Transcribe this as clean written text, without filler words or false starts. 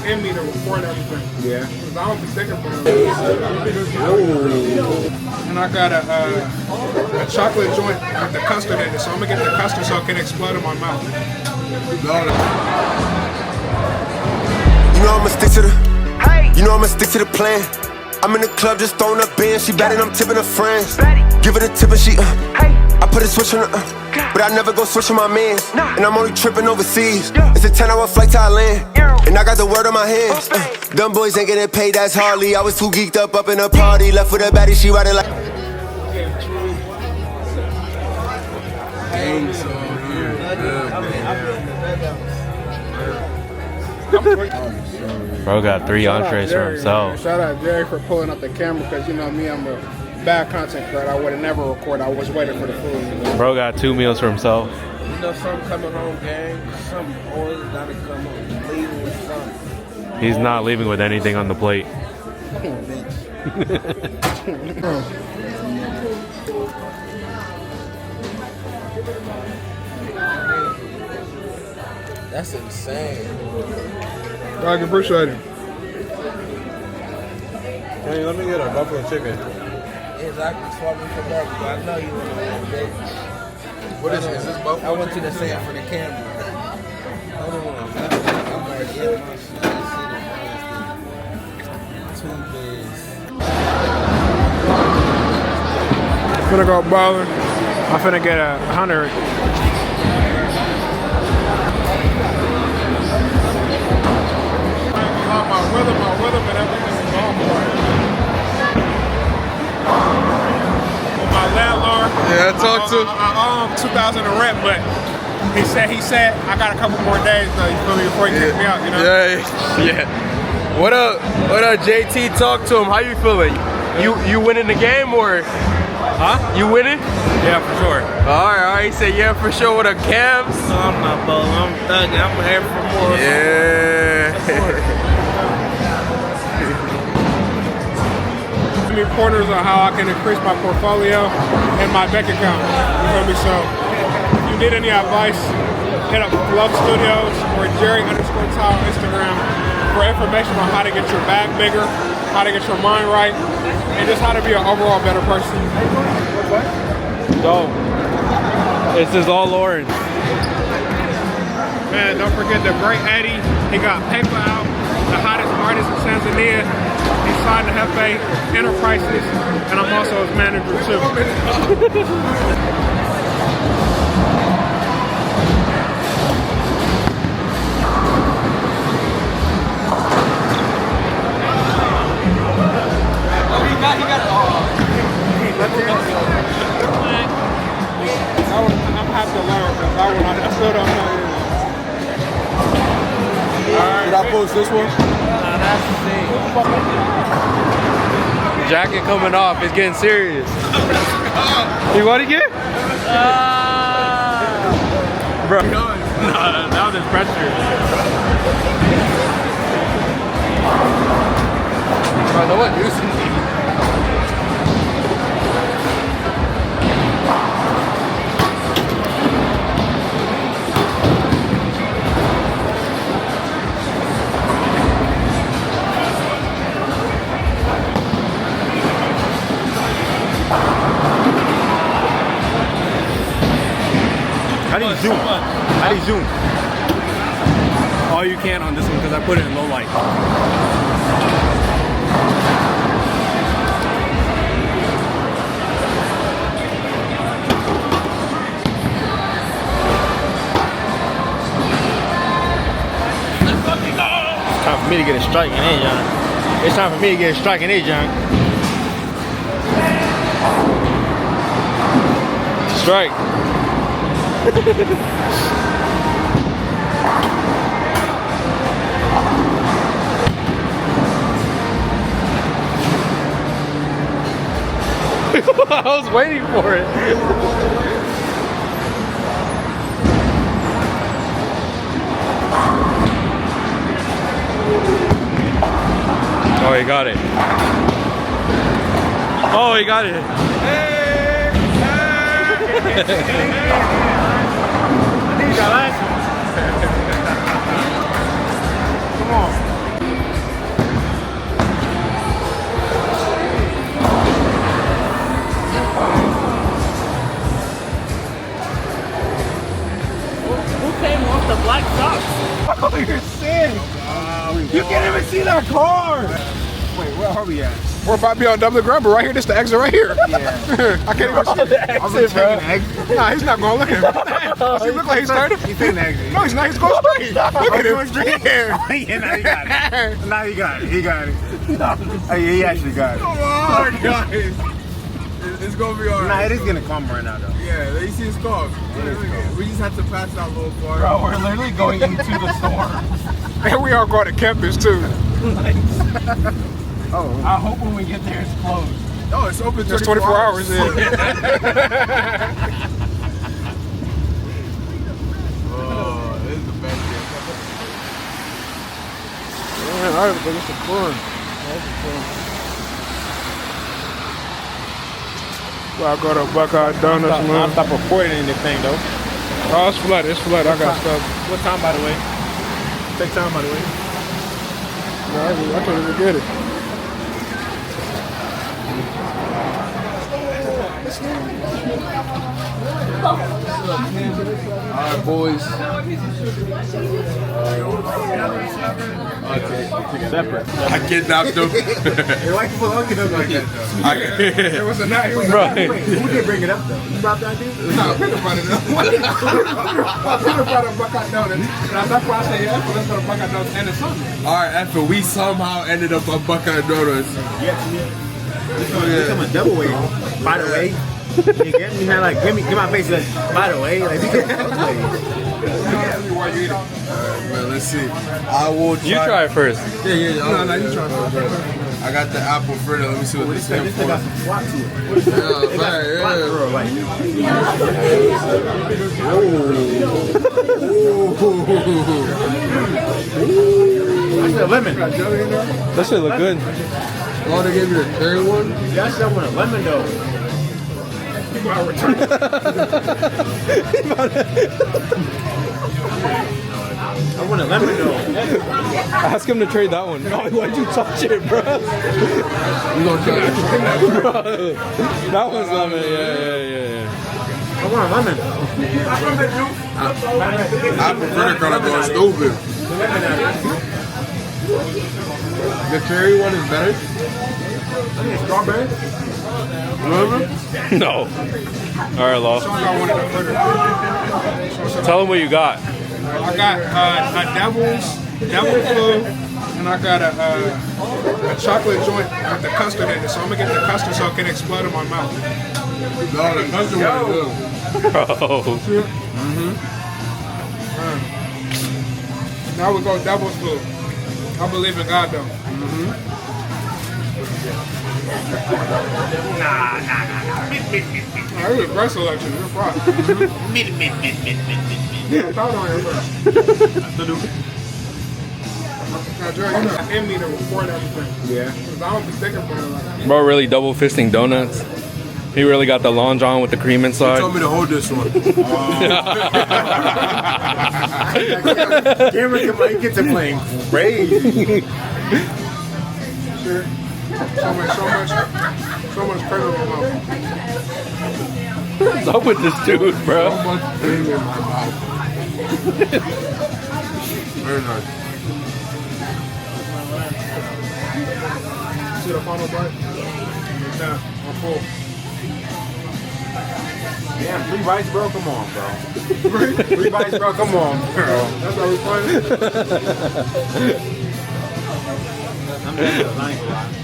in me to record everything. Yeah. Because I don't be thinking for them. And I got a chocolate joint with the custard in it, so I'm gonna get the custard so it can explode in my mouth. You know I'ma stick to the, you know I'ma stick to the plan. I'm in the club just throwing up bands. She bad and I'm tipping her friends. Give her the tip and she, I put a switch on her, but I never go switch on my mans. And I'm only tripping overseas. It's a 10-hour flight to Thailand, and I got the word on my hands. Dumb boys ain't getting paid, that's hardly. I was too geeked up in a party. Left with a baddie, she riding like. Bro got 3 entrees for himself. Shout out Jerry for pulling up the camera, because you know me, I'm a bad content creator. I would have never recorded. I was waiting for the food. You know? Bro got 2 meals for himself. You know something coming home, gang. Something always gotta come home. Leaving with something. He's not leaving with anything on the plate. That's insane. I appreciate it. Hey, let me get a buffalo chicken. Exactly, swapping for barbecue. I know you want to win, baby. What is this? Is this buffalo? I want you to say it for the camera. Hold on. I'm already in my shit. Too big. I'm finna go bowling. I'm finna get 100. My rhythm and everything is on point. With my landlord. Yeah, I talked to. I owe him 2,000 in rent, but he said I got a couple more days though. You feel me, before he kicks me out, you know? Yeah. What up, JT? Talk to him. How you feeling? You winning the game or? Huh? You winning? Yeah, for sure. All right. He said yeah, for sure with the Cavs. No, I'm not bowling. I'm thugging. I'm here for more. Yeah. Me pointers on how I can increase my portfolio and my bank account. You feel me? So if you need any advice, hit up Love Studios or Jerry_Tile on Instagram for information on how to get your bag bigger, how to get your mind right, and just how to be an overall better person. Dope. This is all Lawrence. Man, don't forget the great Eddie. He got paper out, the hottest artist in Tanzania. He signed to Hefe Enterprises, and I'm also his manager too. I'm have to learn because I still don't know. Alright. Did I post this one? That's the thing. Jacket coming off. It's getting serious. You want to get? Bro. Now there's pressure. Bro, no one using me. How do you zoom? How do you zoom? All you can on this one because I put it in low light. It's time for me to get a strike in there, John. It's time for me to get a strike in there, John. Strike. I was waiting for it. Oh, he got it. Oh, he got it. Come on. You can't even see that car. Wait, where are we at? We're about to be on double the ground, but right here, this is the exit right here. Yeah. I can't even see the exit, bro. Nah, he's not going to look at him. Does he look like he's started? He's taking the exit. No, he's not. He's going straight. Look at him. Going straight? Yeah. Yeah, now he got it. Now he got it. He got it. Oh, yeah, he actually got it. Come on, guys. It's gonna be alright. Nah, it is gonna come right now, though. Yeah, you see his car. We just have to pass that little car. Bro, we're literally going into the store. And we are going to campus, too. Oh, I hope when we get there it's closed. Oh, it's open 24 hours. Yeah. Oh, this is the best thing. Man, all right, but it's a fun. Well, I go to Buckeye Donuts, man. Stop recording anything, though. Oh, it's flooded. It's flooded. I got stuff. What time, by the way? Take time, by the way. No, I couldn't even get it. Alright, boys. Separate. I kidnapped them. Why you put like that? It was a night. Wait, who did bring it up, though? You brought that dude? No, Peter brought it up. Peter brought up Buckeye Donuts. And that's why I said, yeah, let's go to Buckeye Donuts and it's Sunday. Alright, after we somehow ended up on Buckeye Donuts. Yes, It's a double way. By the way. You get me? Not like, get my face like, by the way. Like, you get both ways. Alright, man, let's see. I will try. You try it first. Yeah. No, you try first. I got the apple fritter. Let me see what this is This for. got some swat to it. That's a lemon. That shit look good. Oh, they gave me the cherry one? That's that one a lemon though. I want a lemon though. Ask him to trade that one. Why'd you touch it, bro? You gonna try it? That one's lemon. Yeah. I want a lemon. Apple fritter kinda going stupid. The cherry one is better? Strawberry? No. All right, Law. Tell him what you got. I got a devil food, and I got a chocolate joint with the custard in it. So I'm gonna get the custard so it can explode in my mouth. No, the custard one is good. Bro. Now we go devil's food. I believe in God though. Nah. I eat breast selection. You're fine. Thought on it first. Now, Jerry, you got in me to record everything. Yeah. Because I don't be thinking about it like that. Bro really double fisting donuts. He really got the long john with the cream You inside. told me to hold this one. Cameron gets to playing crazy. Sure. So much cream in my mouth. What's up with this dude, bro? So much cream in my mouth. Very nice. See the final bite? Nah, I'm full. Damn, 3 bites, bro. Come on, bro. 3 bites, bro. Come on, bro. That's how we playing. I'm down to the 9th.